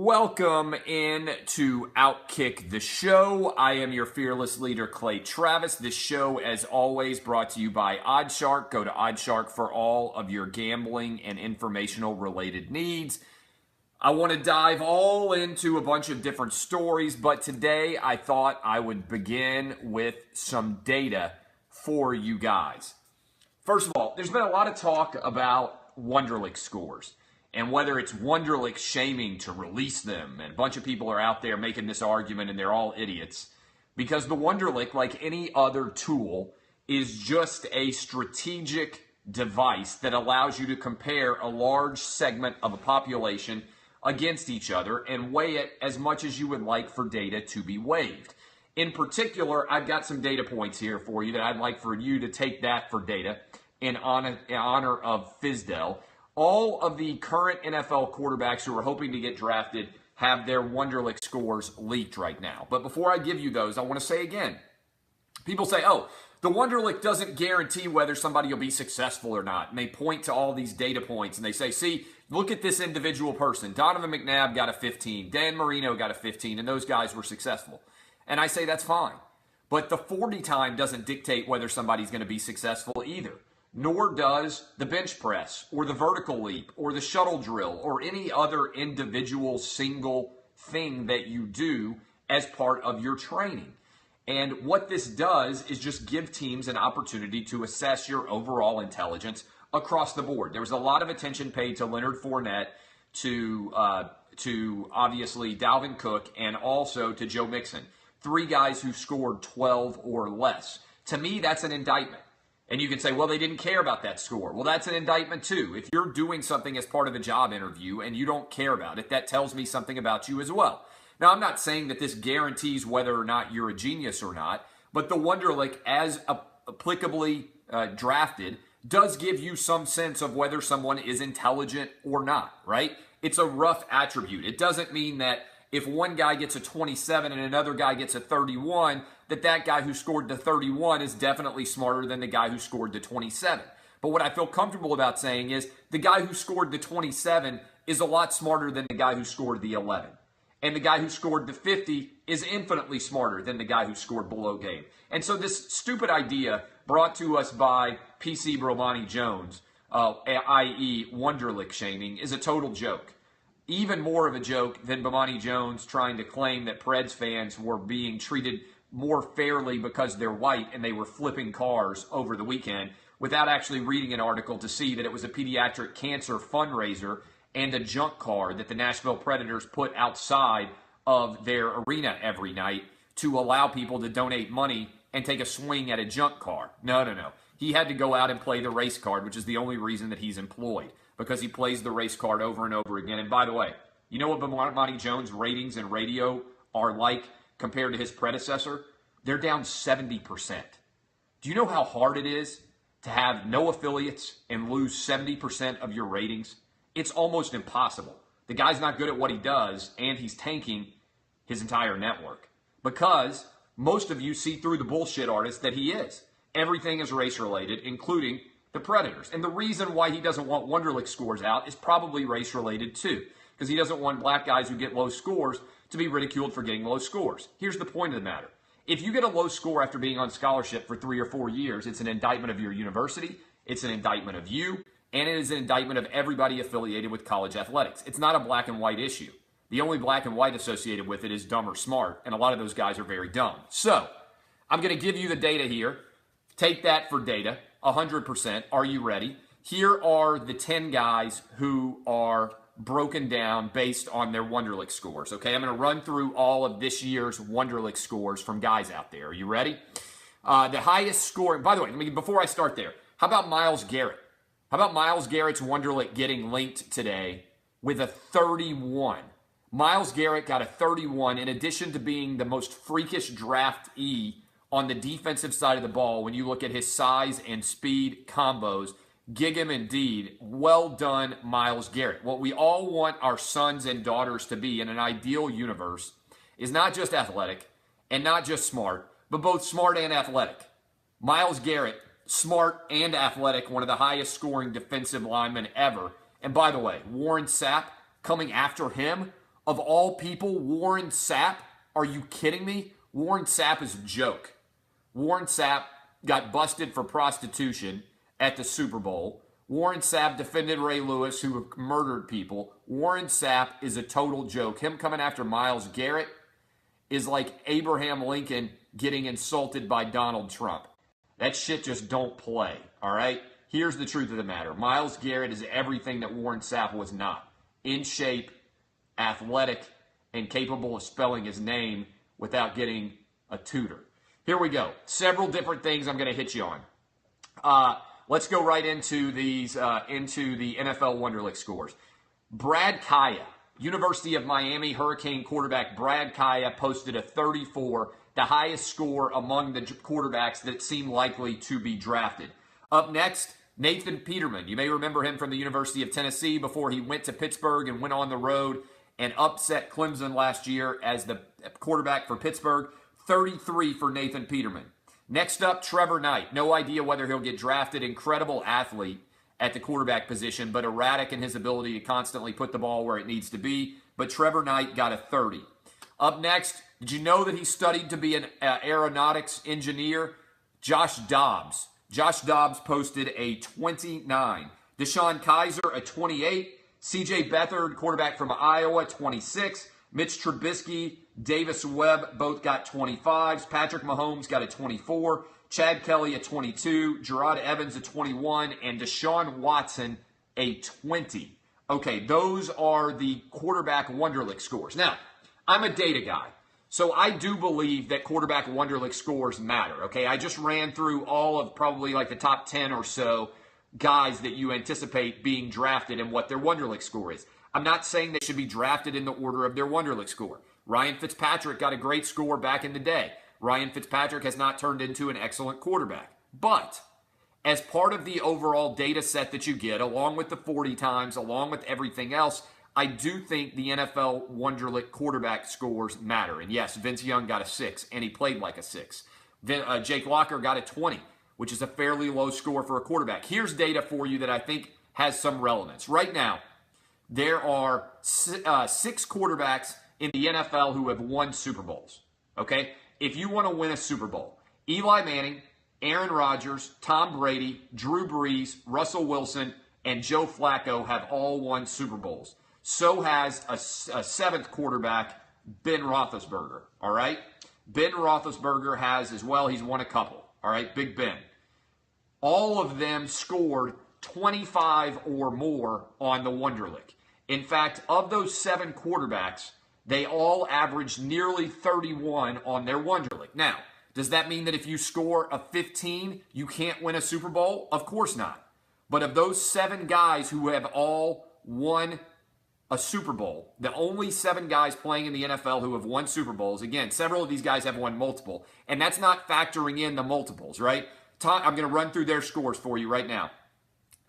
Welcome in to Outkick the Show. I am your fearless leader, Clay Travis. This show, as always, brought to you by Oddshark. Go to Oddshark for all of your gambling and informational related needs. I want to dive all into a bunch of different stories, but today I thought I would begin with some data for you guys. First of all, there's been a lot of talk about Wonderlic scores and whether it's Wonderlic shaming to release them. And a bunch of people are out there making this argument, and they're all idiots. Because the Wonderlic, like any other tool, is just a strategic device that allows you to compare a large segment of a population against each other and weigh it as much as you would like for data to be waived. In particular, I've got some data points here for you that I'd like for you to take that for data in honor of Fizdale. All of the current NFL quarterbacks who are hoping to get drafted have their Wonderlic scores leaked right now. But before I give you those, I want to say again, people say, oh, the Wonderlic doesn't guarantee whether somebody will be successful or not. And they point to all these data points and they say, see, look at this individual person. Donovan McNabb got a 15. Dan Marino got a 15, and those guys were successful. And I say that's fine. But the 40 time doesn't dictate whether somebody's going to be successful either. Nor does the bench press or the vertical leap or the shuttle drill or any other individual single thing that you do as part of your training. And what this does is just give teams an opportunity to assess your overall intelligence across the board. There was a lot of attention paid to Leonard Fournette, to obviously Dalvin Cook, and also to Joe Mixon. Three guys who scored 12 or less. To me, that's an indictment. And you can say, well, they didn't care about that score. Well, that's an indictment too. If you're doing something as part of a job interview and you don't care about it, that tells me something about you as well. Now, I'm not saying that this guarantees whether or not you're a genius or not, but the Wonderlic, as applicably drafted, does give you some sense of whether someone is intelligent or not, right? It's a rough attribute. It doesn't mean that if one guy gets a 27 and another guy gets a 31, that guy who scored the 31 is definitely smarter than the guy who scored the 27. But what I feel comfortable about saying is the guy who scored the 27 is a lot smarter than the guy who scored the 11. And the guy who scored the 50 is infinitely smarter than the guy who scored below game. And so this stupid idea brought to us by PC Bomani Jones, i.e. Wonderlic shaming, is a total joke. Even more of a joke than Bomani Jones trying to claim that Preds fans were being treated more fairly because they're white and they were flipping cars over the weekend without actually reading an article to see that it was a pediatric cancer fundraiser and a junk car that the Nashville Predators put outside of their arena every night to allow people to donate money and take a swing at a junk car. No. He had to go out and play the race card, which is the only reason that he's employed, because he plays the race card over and over again. And by the way, you know what Bomani Jones' ratings and radio are like compared to his predecessor? They're down 70%. Do you know how hard it is to have no affiliates and lose 70% of your ratings? It's almost impossible. The guy's not good at what he does, and he's tanking his entire network because most of you see through the bullshit artist that he is. Everything is race-related, including the Predators. And the reason why he doesn't want Wonderlic scores out is probably race-related too, because he doesn't want black guys who get low scores to be ridiculed for getting low scores. Here's the point of the matter. If you get a low score after being on scholarship for 3 or 4 years, it's an indictment of your university, it's an indictment of you, and it is an indictment of everybody affiliated with college athletics. It's not a black and white issue. The only black and white associated with it is dumb or smart, and a lot of those guys are very dumb. So, I'm going to give you the data here. Take that for data, 100%. Are you ready? Here are the 10 guys who are broken down based on their Wonderlic scores. Okay, I'm going to run through all of this year's Wonderlic scores from guys out there. Are you ready? The highest score, by the way, before I start there, how about Myles Garrett? How about Myles Garrett's Wonderlic getting linked today with a 31? Myles Garrett got a 31 in addition to being the most freakish draftee on the defensive side of the ball when you look at his size and speed combos. Gig him indeed. Well done, Myles Garrett. What we all want our sons and daughters to be in an ideal universe is not just athletic and not just smart, but both smart and athletic. Myles Garrett, smart and athletic, one of the highest scoring defensive linemen ever. And by the way, Warren Sapp coming after him Of all people, Warren Sapp? Are you kidding me? Warren Sapp is a joke. Warren Sapp got busted for prostitution at the Super Bowl. Warren Sapp defended Ray Lewis, who murdered people. Warren Sapp is a total joke. Him coming after Myles Garrett is like Abraham Lincoln getting insulted by Donald Trump. That shit just don't play, all right? Here's the truth of the matter. Myles Garrett is everything that Warren Sapp was not. In shape, athletic, and capable of spelling his name without getting a tutor. Here we go. Several different things I'm going to hit you on. Let's go right into these, into the NFL Wonderlic scores. Brad Kaya, University of Miami Hurricane quarterback Brad Kaya posted a 34, the highest score among the quarterbacks that seem likely to be drafted. Up next, Nathan Peterman. You may remember him from the University of Tennessee before he went to Pittsburgh and went on the road and upset Clemson last year as the quarterback for Pittsburgh. 33 for Nathan Peterman. Next up, Trevor Knight. No idea whether he'll get drafted. Incredible athlete at the quarterback position, but erratic in his ability to constantly put the ball where it needs to be. But Trevor Knight got a 30. Up next, did you know that he studied to be an aeronautics engineer? Josh Dobbs. Josh Dobbs posted a 29. Deshaun Kaiser, a 28. C.J. Beathard, quarterback from Iowa, 26. Mitch Trubisky, Davis Webb both got 25s. Patrick Mahomes got a 24. Chad Kelly a 22. Gerard Evans a 21. And Deshaun Watson a 20. Okay, those are the quarterback Wonderlic scores. Now, I'm a data guy, so I do believe that quarterback Wonderlic scores matter. Okay, I just ran through all of probably like the top 10 or so guys that you anticipate being drafted and what their Wonderlic score is. I'm not saying they should be drafted in the order of their Wonderlic score. Ryan Fitzpatrick got a great score back in the day. Ryan Fitzpatrick has not turned into an excellent quarterback. But as part of the overall data set that you get, along with the 40 times, along with everything else, I do think the NFL Wonderlic quarterback scores matter. And yes, Vince Young got a 6, and he played like a 6. Jake Locker got a 20, which is a fairly low score for a quarterback. Here's data for you that I think has some relevance. Right now, there are 6 quarterbacks in the NFL who have won Super Bowls, okay? If you want to win a Super Bowl, Eli Manning, Aaron Rodgers, Tom Brady, Drew Brees, Russell Wilson, and Joe Flacco have all won Super Bowls. So has a 7th quarterback, Ben Roethlisberger, all right? Ben Roethlisberger has as well. He's won a couple, all right? Big Ben. All of them scored 25 or more on the Wonderlic. In fact, of those 7 quarterbacks, they all averaged nearly 31 on their Wonderlic. Now, does that mean that if you score a 15, you can't win a Super Bowl? Of course not. But of those 7 guys who have all won a Super Bowl, the only 7 guys playing in the NFL who have won Super Bowls, again, several of these guys have won multiple, and that's not factoring in the multiples, right? I'm going to run through their scores for you right now.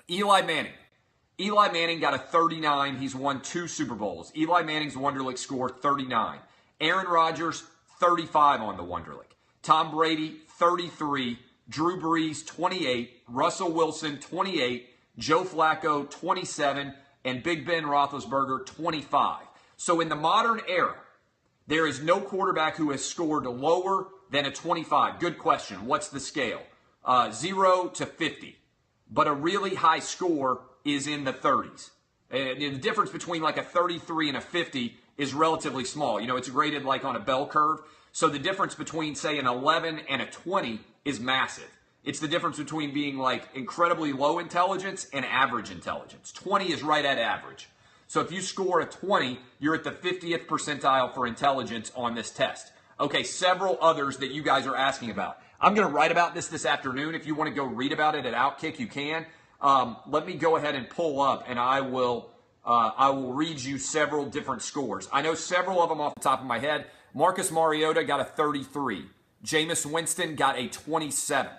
Eli Manning. Eli Manning got a 39. He's won 2 Super Bowls. Eli Manning's Wonderlic score, 39. Aaron Rodgers, 35 on the Wonderlic. Tom Brady, 33. Drew Brees, 28. Russell Wilson, 28. Joe Flacco, 27. And Big Ben Roethlisberger, 25. So in the modern era, there is no quarterback who has scored lower than a 25. Good question. What's the scale? 0 to 50. But a really high score is in the 30s. And the difference between like a 33 and a 50 is relatively small. You know, it's graded like on a bell curve. So the difference between, say, an 11 and a 20 is massive. It's the difference between being like incredibly low intelligence and average intelligence. 20 is right at average. So if you score a 20, you're at the 50th percentile for intelligence on this test. Okay, several others that you guys are asking about. I'm going to write about this afternoon. If you want to go read about it at Outkick, you can. Let me go ahead and pull up, and I will read you several different scores. I know several of them off the top of my head. Marcus Mariota got a 33. Jameis Winston got a 27.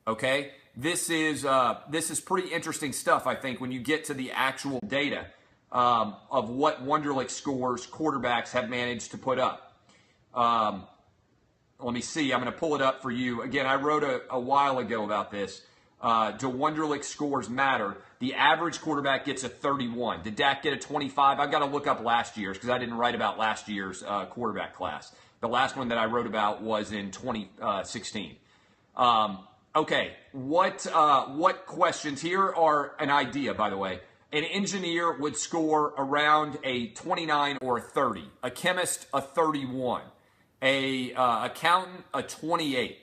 Okay, this is pretty interesting stuff, I think, when you get to the actual data of what Wonderlic scores quarterbacks have managed to put up. Let me see. I'm going to pull it up for you. Again, I wrote a while ago about this. Do Wonderlic scores matter? The average quarterback gets a 31. Did Dak get a 25? I've got to look up last year's because I didn't write about last year's quarterback class. The last one that I wrote about was in 2016. Okay, what questions? Here are an idea, by the way. An engineer would score around a 29 or a 30. A chemist, a 31. A accountant, a 28.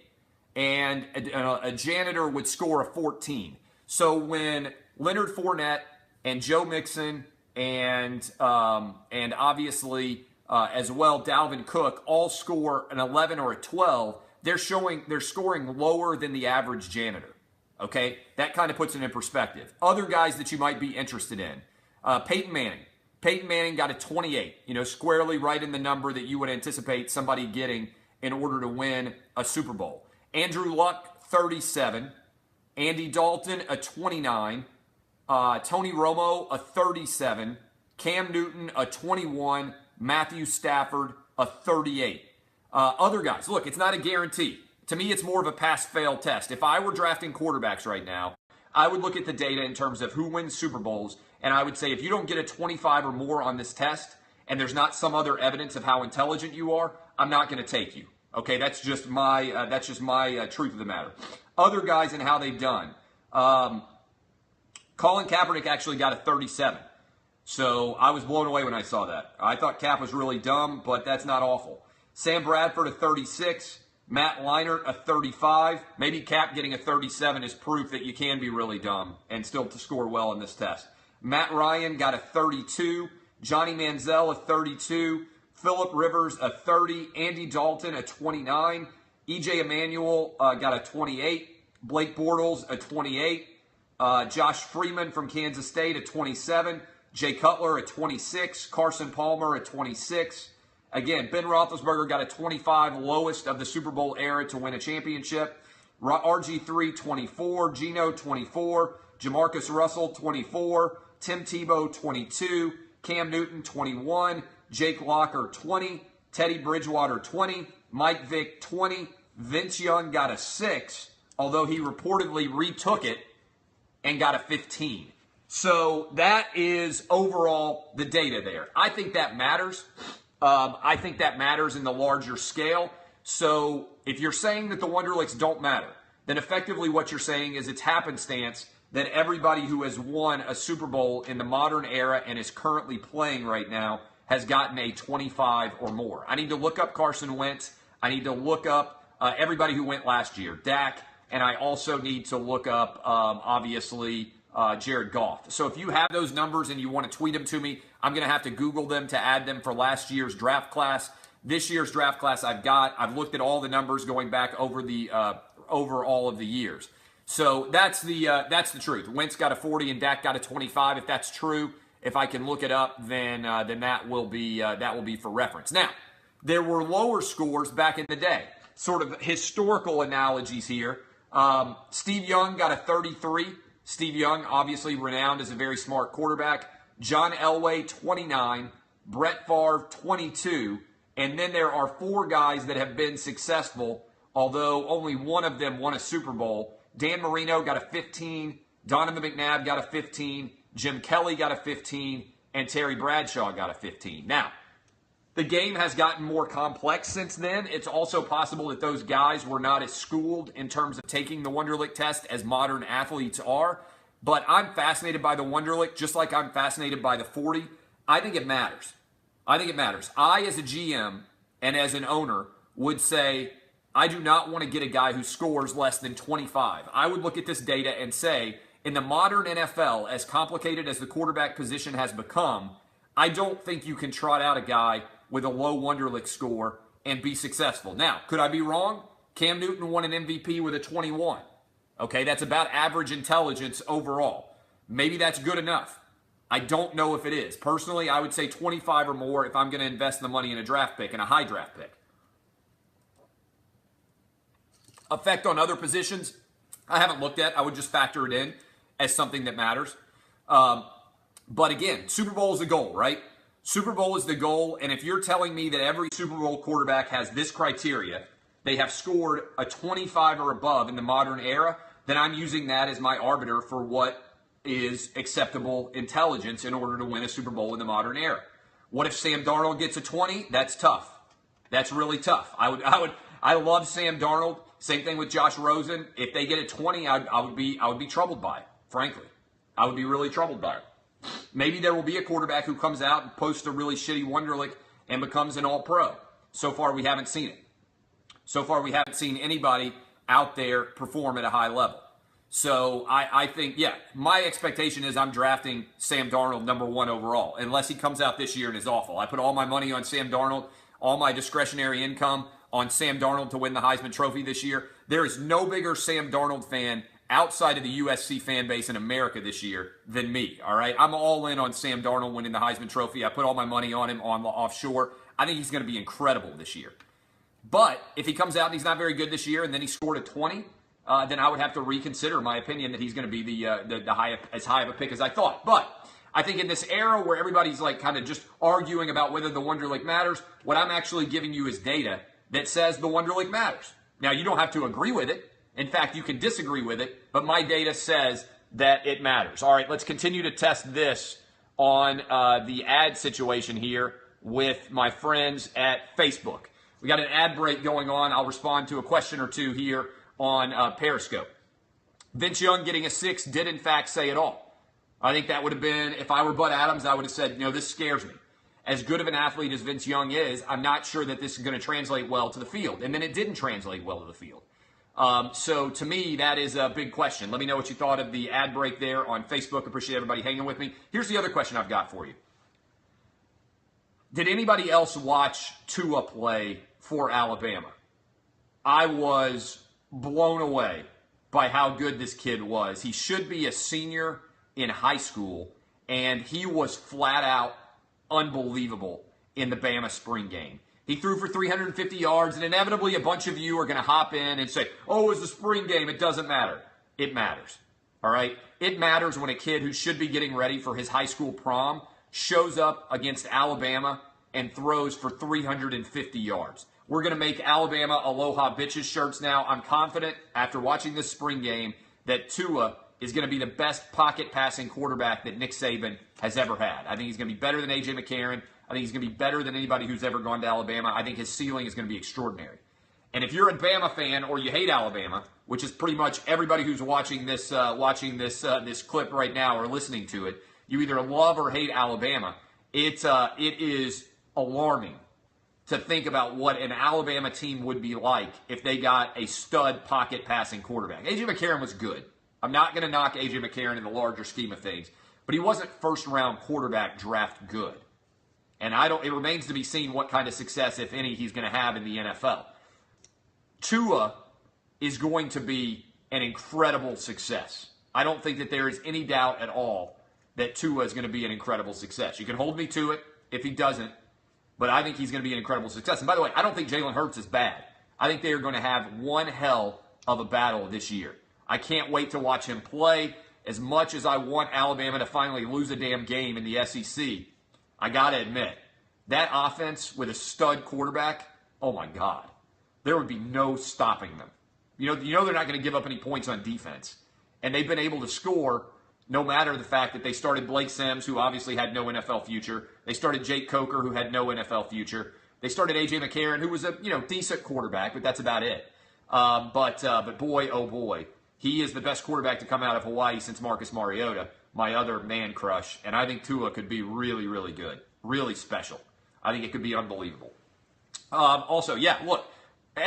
And a janitor would score a 14. So when Leonard Fournette and Joe Mixon and obviously as well Dalvin Cook all score an 11 or a 12, they're scoring lower than the average janitor. Okay, that kind of puts it in perspective. Other guys that you might be interested in, Peyton Manning. Peyton Manning got a 28. Squarely right in the number that you would anticipate somebody getting in order to win a Super Bowl. Andrew Luck, 37. Andy Dalton, a 29. Tony Romo, a 37. Cam Newton, a 21. Matthew Stafford, a 38. Other guys, look, it's not a guarantee. To me, it's more of a pass-fail test. If I were drafting quarterbacks right now, I would look at the data in terms of who wins Super Bowls, and I would say if you don't get a 25 or more on this test, and there's not some other evidence of how intelligent you are, I'm not going to take you. Okay, that's just my truth of the matter. Other guys and how they've done. Colin Kaepernick actually got a 37. So I was blown away when I saw that. I thought Cap was really dumb, but that's not awful. Sam Bradford, a 36. Matt Leinart, a 35. Maybe Cap getting a 37 is proof that you can be really dumb and still to score well in this test. Matt Ryan got a 32. Johnny Manziel, a 32. Phillip Rivers, a 30. Andy Dalton, a 29. EJ Emanuel got a 28. Blake Bortles, a 28. Josh Freeman from Kansas State, a 27. Jay Cutler, a 26. Carson Palmer, a 26. Again, Ben Roethlisberger got a 25, lowest of the Super Bowl era to win a championship. RG3, 24. Geno, 24. Jamarcus Russell, 24. Tim Tebow, 22. Cam Newton, 21. Jake Locker, 20. Teddy Bridgewater, 20. Mike Vick, 20. Vince Young got a 6, although he reportedly retook it and got a 15. So that is overall the data there. I think that matters. I think that matters in the larger scale. So if you're saying that the Wonderlics don't matter, then effectively what you're saying is it's happenstance that everybody who has won a Super Bowl in the modern era and is currently playing right now has gotten a 25 or more. I need to look up Carson Wentz. I need to look up everybody who went last year, Dak, and I also need to look up, obviously, Jared Goff. So if you have those numbers and you want to tweet them to me, I'm going to have to Google them to add them for last year's draft class. This year's draft class I've looked at all the numbers going back over all of the years. So that's the truth. Wentz got a 40 and Dak got a 25. If that's true, if I can look it up, then that will be for reference. Now, there were lower scores back in the day. Sort of historical analogies here. Steve Young got a 33. Steve Young, obviously renowned as a very smart quarterback. John Elway, 29. Brett Favre, 22. And then there are 4 guys that have been successful, although only one of them won a Super Bowl. Dan Marino got a 15. Donovan McNabb got a 15. Jim Kelly got a 15. And Terry Bradshaw got a 15. Now, the game has gotten more complex since then. It's also possible that those guys were not as schooled in terms of taking the Wonderlic test as modern athletes are. But I'm fascinated by the Wonderlic, just like I'm fascinated by the 40. I think it matters. I, as a GM and as an owner, would say, I do not want to get a guy who scores less than 25. I would look at this data and say, in the modern NFL, as complicated as the quarterback position has become, I don't think you can trot out a guy with a low Wonderlic score and be successful. Now, could I be wrong? Cam Newton won an MVP with a 21. Okay, that's about average intelligence overall. Maybe that's good enough. I don't know if it is. Personally, I would say 25 or more if I'm going to invest the money in a draft pick, and a high draft pick. Effect on other positions, I haven't looked at. I would just factor it in as something that matters. But again, Super Bowl is the goal, right? Super Bowl is the goal, and if you're telling me that every Super Bowl quarterback has this criteria, they have scored a 25 or above in the modern era, then I'm using that as my arbiter for what is acceptable intelligence in order to win a Super Bowl in the modern era. What if Sam Darnold gets a 20? That's tough. That's really tough. I love Sam Darnold. Same thing with Josh Rosen. If they get a 20, I would be troubled by it, frankly. I would be really troubled by it. Maybe there will be a quarterback who comes out and posts a really shitty Wonderlic and becomes an all-pro. So far, we haven't seen it. So far, we haven't seen anybody out there perform at a high level. So I think, yeah, my expectation is I'm drafting Sam Darnold number 1 overall, unless he comes out this year and is awful. I put all my money on Sam Darnold, all my discretionary income on Sam Darnold to win the Heisman Trophy this year. There is no bigger Sam Darnold fan outside of the USC fan base in America this year than me, all right? I'm all in on Sam Darnold winning the Heisman Trophy. I put all my money on him on the offshore. I think he's going to be incredible this year. But if he comes out and he's not very good this year and then he scored a 20, then I would have to reconsider my opinion that he's going to be as high of a pick as I thought. But I think in this era where everybody's like kind of just arguing about whether the Wonderlic matters, what I'm actually giving you is data that says the Wonderlic matters. Now, you don't have to agree with it. In fact, you can disagree with it, but my data says that it matters. All right, let's continue to test this on the ad situation here with my friends at Facebook. We got an ad break going on. I'll respond to a question or two here on Periscope. Vince Young getting a 6 did, in fact, say it all. I think that would have been, if I were Bud Adams, I would have said, this scares me. As good of an athlete as Vince Young is, I'm not sure that this is going to translate well to the field. And then it didn't translate well to the field. So to me, that is a big question. Let me know what you thought of the ad break there on Facebook. Appreciate everybody hanging with me. Here's the other question I've got for you. Did anybody else watch Tua play for Alabama? I was blown away by how good this kid was. He should be a senior in high school, and he was flat out unbelievable in the Bama spring game. He threw for 350 yards, and inevitably a bunch of you are going to hop in and say, oh, it's the spring game. It doesn't matter. It matters. All right? It matters when a kid who should be getting ready for his high school prom shows up against Alabama and throws for 350 yards. We're going to make Alabama Aloha Bitches shirts now. I'm confident after watching this spring game that Tua is going to be the best pocket passing quarterback that Nick Saban has ever had. I think he's going to be better than A.J. McCarron. I think he's going to be better than anybody who's ever gone to Alabama. I think his ceiling is going to be extraordinary. And if you're a Bama fan or you hate Alabama, which is pretty much everybody who's watching this clip right now or listening to it, you either love or hate Alabama. It is alarming to think about what an Alabama team would be like if they got a stud pocket passing quarterback. A.J. McCarron was good. I'm not going to knock A.J. McCarron in the larger scheme of things, but he wasn't first-round quarterback draft good. And it remains to be seen what kind of success, if any, he's going to have in the NFL. Tua is going to be an incredible success. I don't think that there is any doubt at all that Tua is going to be an incredible success. You can hold me to it if he doesn't, but I think he's going to be an incredible success. And by the way, I don't think Jalen Hurts is bad. I think they are going to have one hell of a battle this year. I can't wait to watch him play. As much as I want Alabama to finally lose a damn game in the SEC, I got to admit, that offense with a stud quarterback, oh my God, there would be no stopping them. You know they're not going to give up any points on defense. And they've been able to score no matter the fact that they started Blake Sims, who obviously had no NFL future. They started Jake Coker, who had no NFL future. They started A.J. McCarron, who was a decent quarterback, but that's about it. But boy, oh boy, he is the best quarterback to come out of Hawaii since Marcus Mariota, my other man crush. And I think Tua could be really, really good, really special. I think it could be unbelievable. Also, look,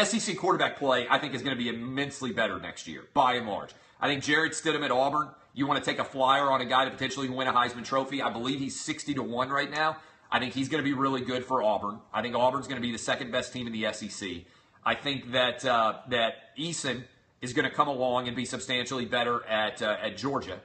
SEC quarterback play, I think, is going to be immensely better next year, by and large. I think Jarrett Stidham at Auburn, you want to take a flyer on a guy to potentially win a Heisman Trophy. I believe he's 60-1 right now. I think he's going to be really good for Auburn. I think Auburn's going to be the second best team in the SEC. I think that Eason is going to come along and be substantially better at Georgia.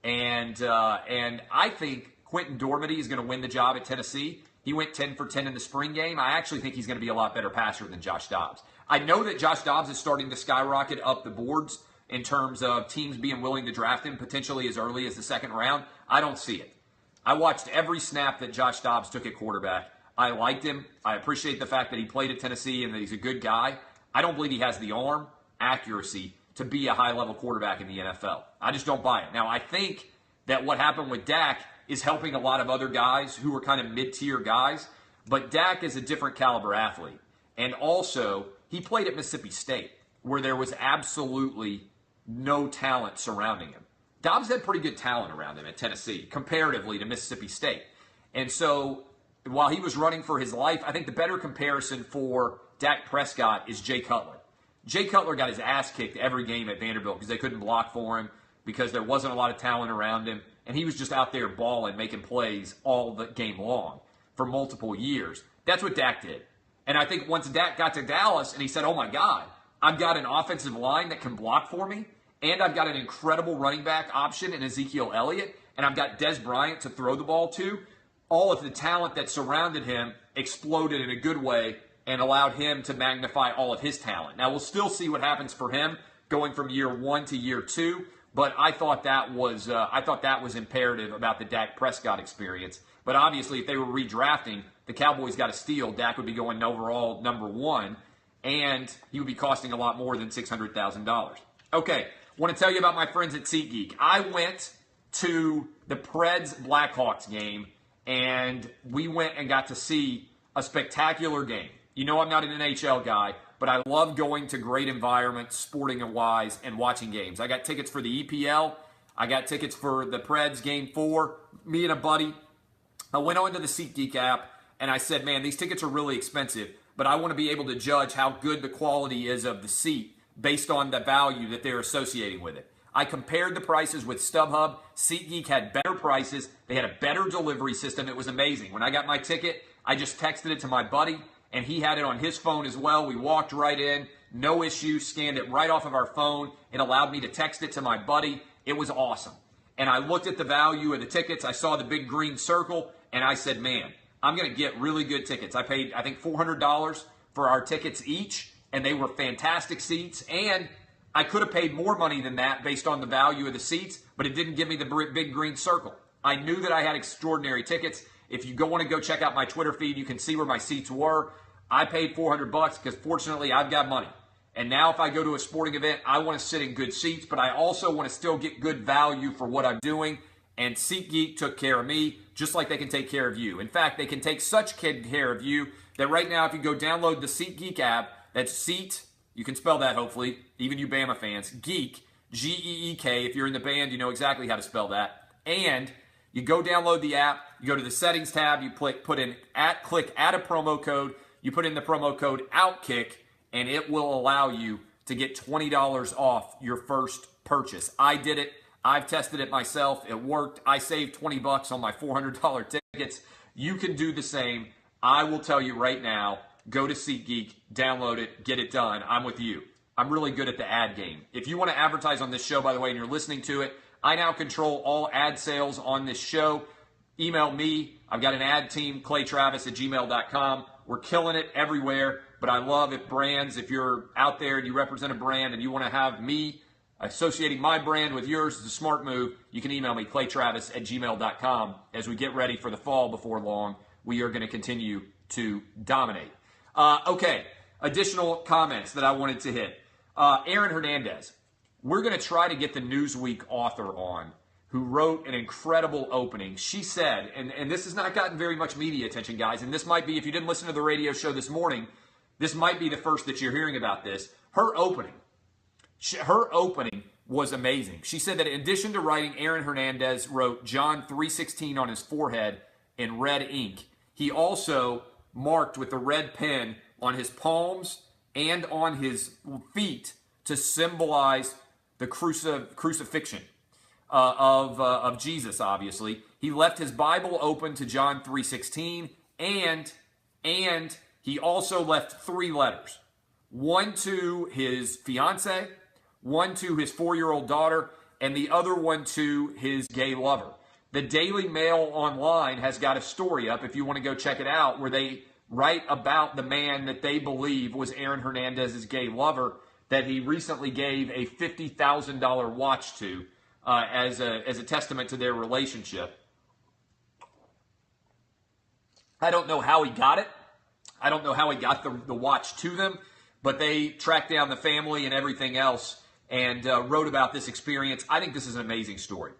And I think Quentin Dormady is going to win the job at Tennessee. He went 10 for 10 in the spring game. I actually think he's going to be a lot better passer than Josh Dobbs. I know that Josh Dobbs is starting to skyrocket up the boards in terms of teams being willing to draft him potentially as early as the second round. I don't see it. I watched every snap that Josh Dobbs took at quarterback. I liked him. I appreciate the fact that he played at Tennessee and that he's a good guy. I don't believe he has the arm, accuracy, to be a high-level quarterback in the NFL. I just don't buy it. Now, I think that what happened with Dak is helping a lot of other guys who are kind of mid-tier guys, but Dak is a different caliber athlete. And also, he played at Mississippi State, where there was absolutely no talent surrounding him. Dobbs had pretty good talent around him at Tennessee, comparatively to Mississippi State. And so, while he was running for his life, I think the better comparison for Dak Prescott is Jay Cutler. Jay Cutler got his ass kicked every game at Vanderbilt because they couldn't block for him, because there wasn't a lot of talent around him, and he was just out there balling, making plays all the game long for multiple years. That's what Dak did. And I think once Dak got to Dallas and he said, oh my God, I've got an offensive line that can block for me, and I've got an incredible running back option in Ezekiel Elliott, and I've got Des Bryant to throw the ball to, all of the talent that surrounded him exploded in a good way and allowed him to magnify all of his talent. Now, we'll still see what happens for him going from year 1 to year 2, but I thought that was imperative about the Dak Prescott experience. But obviously, if they were redrafting, the Cowboys got to steal. Dak would be going overall number 1, and he would be costing a lot more than $600,000. Okay, want to tell you about my friends at SeatGeek. I went to the Preds Blackhawks game, and we went and got to see a spectacular game. You know I'm not an NHL guy, but I love going to great environments, sporting and wise, and watching games. I got tickets for the EPL. I got tickets for the Preds Game 4. Me and a buddy, I went onto the SeatGeek app, and I said, man, these tickets are really expensive, but I want to be able to judge how good the quality is of the seat based on the value that they're associating with it. I compared the prices with StubHub. SeatGeek had better prices. They had a better delivery system. It was amazing. When I got my ticket, I just texted it to my buddy, and he had it on his phone as well. We walked right in, no issue, scanned it right off of our phone. It allowed me to text it to my buddy. It was awesome. And I looked at the value of the tickets. I saw the big green circle, and I said, man, I'm going to get really good tickets. I paid, I think, $400 for our tickets each, and they were fantastic seats. And I could have paid more money than that based on the value of the seats, but it didn't give me the big green circle. I knew that I had extraordinary tickets. If you want to go check out my Twitter feed, you can see where my seats were. I paid $400 because fortunately I've got money. And now if I go to a sporting event, I want to sit in good seats, but I also want to still get good value for what I'm doing. And SeatGeek took care of me just like they can take care of you. In fact, they can take such care of you that right now if you go download the SeatGeek app, that's Seat, you can spell that hopefully, even you Bama fans, Geek, G-E-E-K. If you're in the band, you know exactly how to spell that. And you go download the app, you go to the settings tab, you click add a promo code, you put in the promo code OUTKICK, and it will allow you to get $20 off your first purchase. I did it. I've tested it myself. It worked. I saved $20 on my $400 tickets. You can do the same. I will tell you right now, go to SeatGeek, download it, get it done. I'm with you. I'm really good at the ad game. If you want to advertise on this show, by the way, and you're listening to it, I now control all ad sales on this show. Email me. I've got an ad team, claytravis@gmail.com. We're killing it everywhere, but I love if you're out there and you represent a brand and you want to have me associating my brand with yours is a smart move, you can email me, claytravis@gmail.com. As we get ready for the fall before long, we are going to continue to dominate. Okay, additional comments that I wanted to hit. Aaron Hernandez. We're going to try to get the Newsweek author on who wrote an incredible opening. She said, and this has not gotten very much media attention, guys, and this might be, if you didn't listen to the radio show this morning, this might be the first that you're hearing about this. Her opening was amazing. She said that in addition to writing, Aaron Hernandez wrote John 3:16 on his forehead in red ink. He also marked with the red pen on his palms and on his feet to symbolize the crucifixion of Jesus, obviously. He left his Bible open to John 3:16, and he also left 3 letters. One to his fiance, one to his 4-year-old daughter, and the other one to his gay lover. The Daily Mail online has got a story up, if you want to go check it out, where they write about the man that they believe was Aaron Hernandez's gay lover that he recently gave a $50,000 watch to as a testament to their relationship. I don't know how he got it. I don't know how he got the watch to them, but they tracked down the family and everything else, and wrote about this experience. I think this is an amazing story.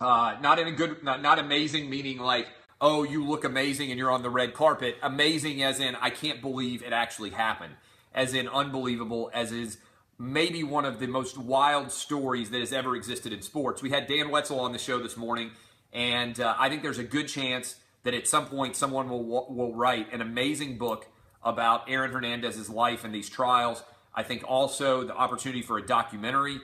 Not amazing meaning like, oh, you look amazing and you're on the red carpet. Amazing as in, I can't believe it actually happened. As in, unbelievable, as is maybe one of the most wild stories that has ever existed in sports. We had Dan Wetzel on the show this morning, and I think there's a good chance that at some point someone will write an amazing book about Aaron Hernandez's life and these trials. I think also the opportunity for a documentary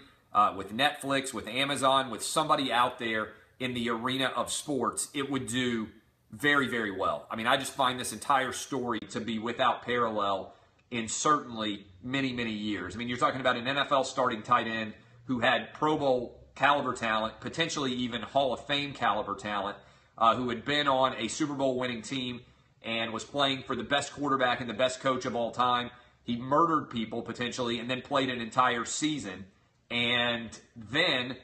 with Netflix, with Amazon, with somebody out there in the arena of sports, it would do very, very well. I mean, I just find this entire story to be without parallel in certainly many, many years. I mean, you're talking about an NFL starting tight end who had Pro Bowl caliber talent, potentially even Hall of Fame caliber talent, who had been on a Super Bowl winning team and was playing for the best quarterback and the best coach of all time. He murdered people potentially and then played an entire season. And then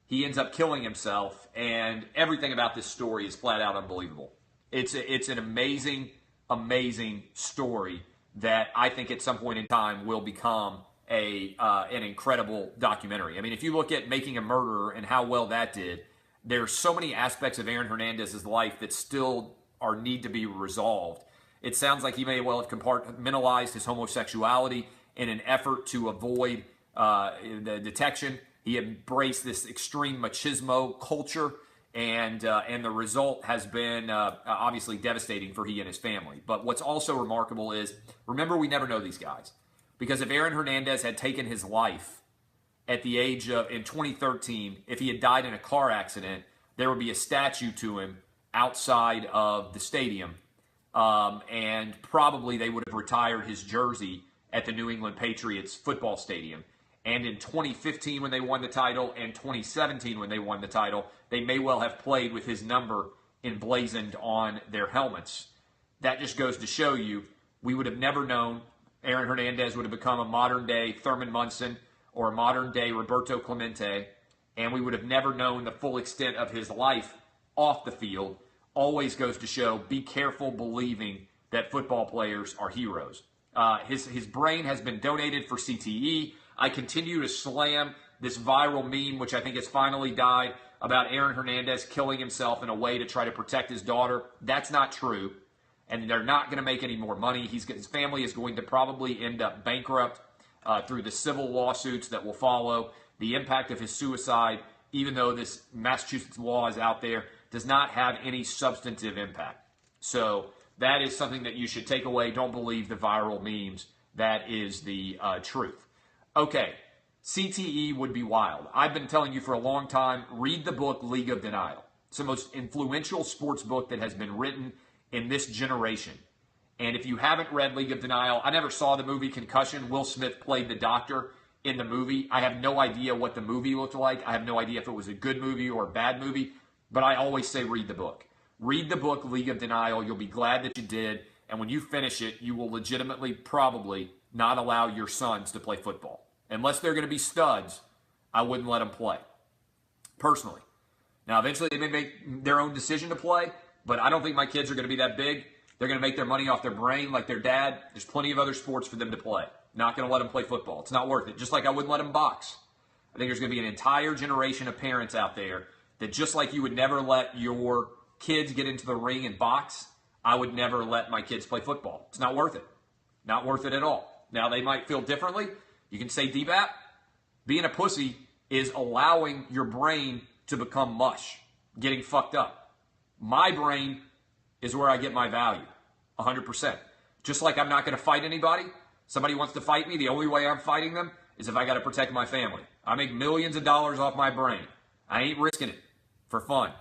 he ends up killing himself. And everything about this story is flat out unbelievable. It's an amazing, amazing story that I think at some point in time will become an incredible documentary. I mean, if you look at Making a Murderer and how well that did, there's so many aspects of Aaron Hernandez's life that still need to be resolved. It sounds like he may well have compartmentalized his homosexuality in an effort to avoid the detection. He embraced this extreme machismo culture, and the result has been obviously devastating for he and his family. But what's also remarkable is, remember, we never know these guys. Because if Aaron Hernandez had taken his life at the age of, in 2013, if he had died in a car accident, there would be a statue to him outside of the stadium. And probably they would have retired his jersey at the New England Patriots football stadium. And in 2015 when they won the title and 2017 when they won the title, they may well have played with his number emblazoned on their helmets. That just goes to show you, we would have never known Aaron Hernandez would have become a modern-day Thurman Munson or a modern-day Roberto Clemente, and we would have never known the full extent of his life off the field. Always goes to show, be careful believing that football players are heroes. His brain has been donated for CTE. I continue to slam this viral meme, which I think has finally died, about Aaron Hernandez killing himself in a way to try to protect his daughter. That's not true, and they're not going to make any more money. His family is going to probably end up bankrupt through the civil lawsuits that will follow. The impact of his suicide, even though this Massachusetts law is out there, does not have any substantive impact. So that is something that you should take away. Don't believe the viral memes. That is the truth. Okay, CTE would be wild. I've been telling you for a long time, read the book League of Denial. It's the most influential sports book that has been written in this generation. And if you haven't read League of Denial, I never saw the movie Concussion. Will Smith played the doctor in the movie. I have no idea what the movie looked like. I have no idea if it was a good movie or a bad movie. But I always say read the book. Read the book League of Denial. You'll be glad that you did. And when you finish it, you will legitimately probably not allow your sons to play football. Unless they're going to be studs, I wouldn't let them play, personally. Now, eventually they may make their own decision to play, but I don't think my kids are going to be that big. They're going to make their money off their brain like their dad. There's plenty of other sports for them to play. Not going to let them play football. It's not worth it. Just like I wouldn't let them box. I think there's going to be an entire generation of parents out there that just like you would never let your kids get into the ring and box, I would never let my kids play football. It's not worth it. Not worth it at all. Now, they might feel differently. You can say, DBAP, being a pussy is allowing your brain to become mush, getting fucked up. My brain is where I get my value, 100%. Just like I'm not going to fight anybody. Somebody wants to fight me, the only way I'm fighting them is if I got to protect my family. I make millions of dollars off my brain. I ain't risking it for fun.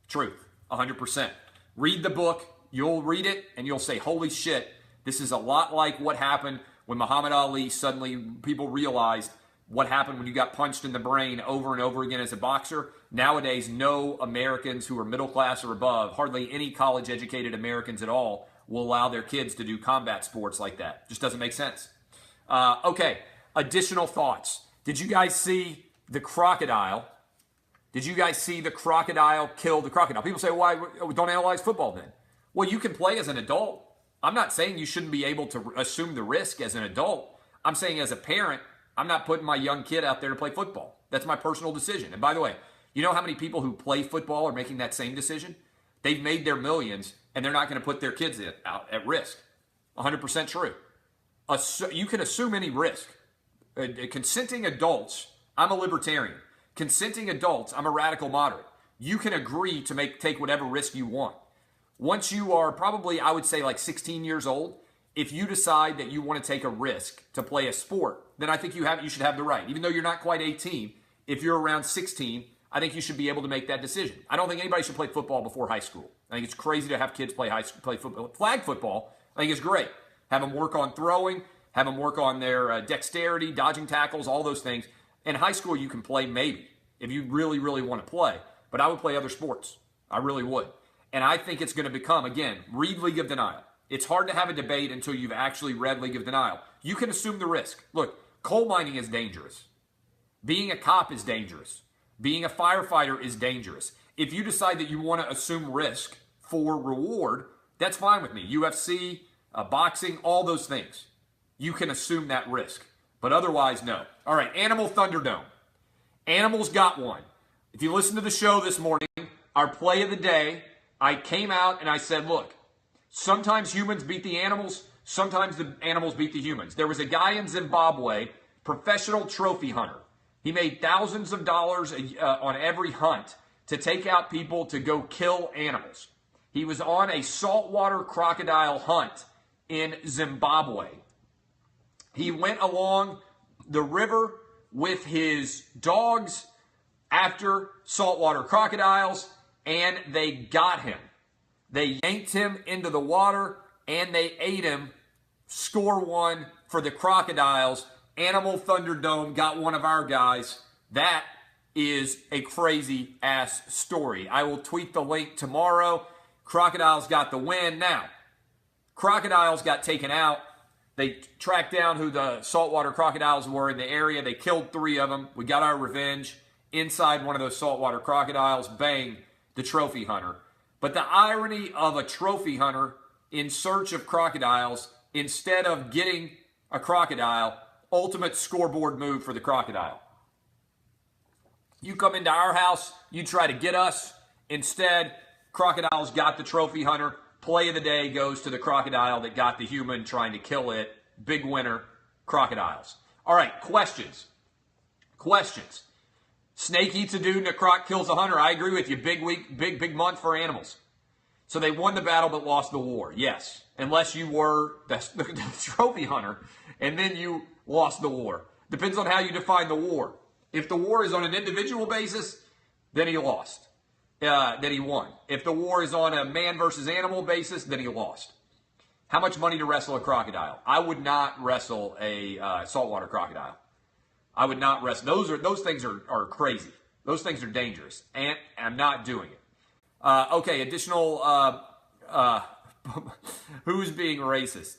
Truth, 100%. Read the book. You'll read it, and you'll say, holy shit, this is a lot like what happened when Muhammad Ali, suddenly people realized what happened when you got punched in the brain over and over again as a boxer. Nowadays, no Americans who are middle class or above, hardly any college-educated Americans at all, will allow their kids to do combat sports like that. Just doesn't make sense. Okay, additional thoughts. Did you guys see the crocodile? Did you guys see the crocodile kill the crocodile? People say, why don't analyze football then? Well, you can play as an adult. I'm not saying you shouldn't be able to assume the risk as an adult. I'm saying as a parent, I'm not putting my young kid out there to play football. That's my personal decision. And by the way, you know how many people who play football are making that same decision? They've made their millions, and they're not going to put their kids out at risk. 100% true. You can assume any risk. Consenting adults, I'm a libertarian. Consenting adults, I'm a radical moderate. You can agree to take whatever risk you want. Once you are probably, I would say, like 16 years old, if you decide that you want to take a risk to play a sport, then I think you should have the right. Even though you're not quite 18, if you're around 16, I think you should be able to make that decision. I don't think anybody should play football before high school. I think it's crazy to have kids play football. Flag football, I think is great. Have them work on throwing, have them work on their dexterity, dodging tackles, all those things. In high school, you can play maybe if you really, really want to play. But I would play other sports. I really would. And I think it's going to become, again, read League of Denial. It's hard to have a debate until you've actually read League of Denial. You can assume the risk. Look, coal mining is dangerous. Being a cop is dangerous. Being a firefighter is dangerous. If you decide that you want to assume risk for reward, that's fine with me. UFC, boxing, all those things. You can assume that risk. But otherwise, no. All right, Animal Thunderdome. Animals got one. If you listen to the show this morning, our play of the day, I came out and I said, look, sometimes humans beat the animals, sometimes the animals beat the humans. There was a guy in Zimbabwe, professional trophy hunter. He made thousands of dollars on every hunt to take out people to go kill animals. He was on a saltwater crocodile hunt in Zimbabwe. He went along the river with his dogs after saltwater crocodiles, and they got him. They yanked him into the water, and they ate him. Score one for the Crocodiles. Animal Thunderdome got one of our guys. That is a crazy-ass story. I will tweet the link tomorrow. Crocodiles got the win. Now, Crocodiles got taken out. They tracked down who the saltwater crocodiles were in the area. They killed 3 of them. We got our revenge. Inside one of those saltwater crocodiles, bang, the trophy hunter. But the irony of a trophy hunter in search of crocodiles, instead of getting a crocodile, ultimate scoreboard move for the crocodile. You come into our house, you try to get us. Instead, crocodiles got the trophy hunter. Play of the day goes to the crocodile that got the human trying to kill it. Big winner, crocodiles. All right, questions. Snake eats a dude and a croc kills a hunter. I agree with you. Big week, big month for animals. So they won the battle but lost the war. Yes. Unless you were the trophy hunter and then you lost the war. Depends on how you define the war. If the war is on an individual basis, then he lost. Then he won. If the war is on a man versus animal basis, then he lost. How much money to wrestle a crocodile? I would not wrestle a saltwater crocodile. I would not wrestle. Those things are crazy. Those things are dangerous. And I'm not doing it. Okay, additional, who's being racist?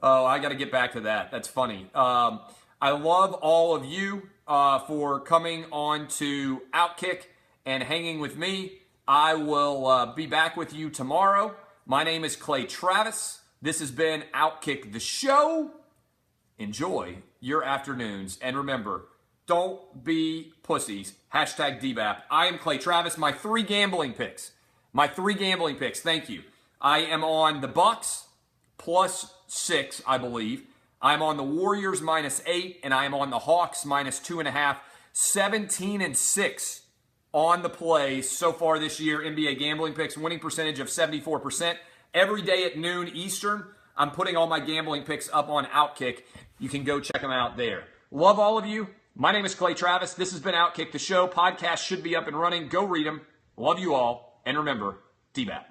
Oh, I got to get back to that. That's funny. I love all of you for coming on to Outkick and hanging with me. I will be back with you tomorrow. My name is Clay Travis. This has been Outkick the Show. Enjoy your afternoons. And remember, don't be pussies. Hashtag DBAP. I am Clay Travis. My 3 gambling picks. Thank you. I am on the Bucks +6, I believe. I'm on the Warriors -8, and I am on the Hawks -2.5. 17-6 on the plays so far this year. NBA gambling picks, winning percentage of 74%. Every day at noon Eastern, I'm putting all my gambling picks up on Outkick. You can go check them out there. Love all of you. My name is Clay Travis. This has been Outkick the Show. Podcast should be up and running. Go read them. Love you all. And remember, DBAP.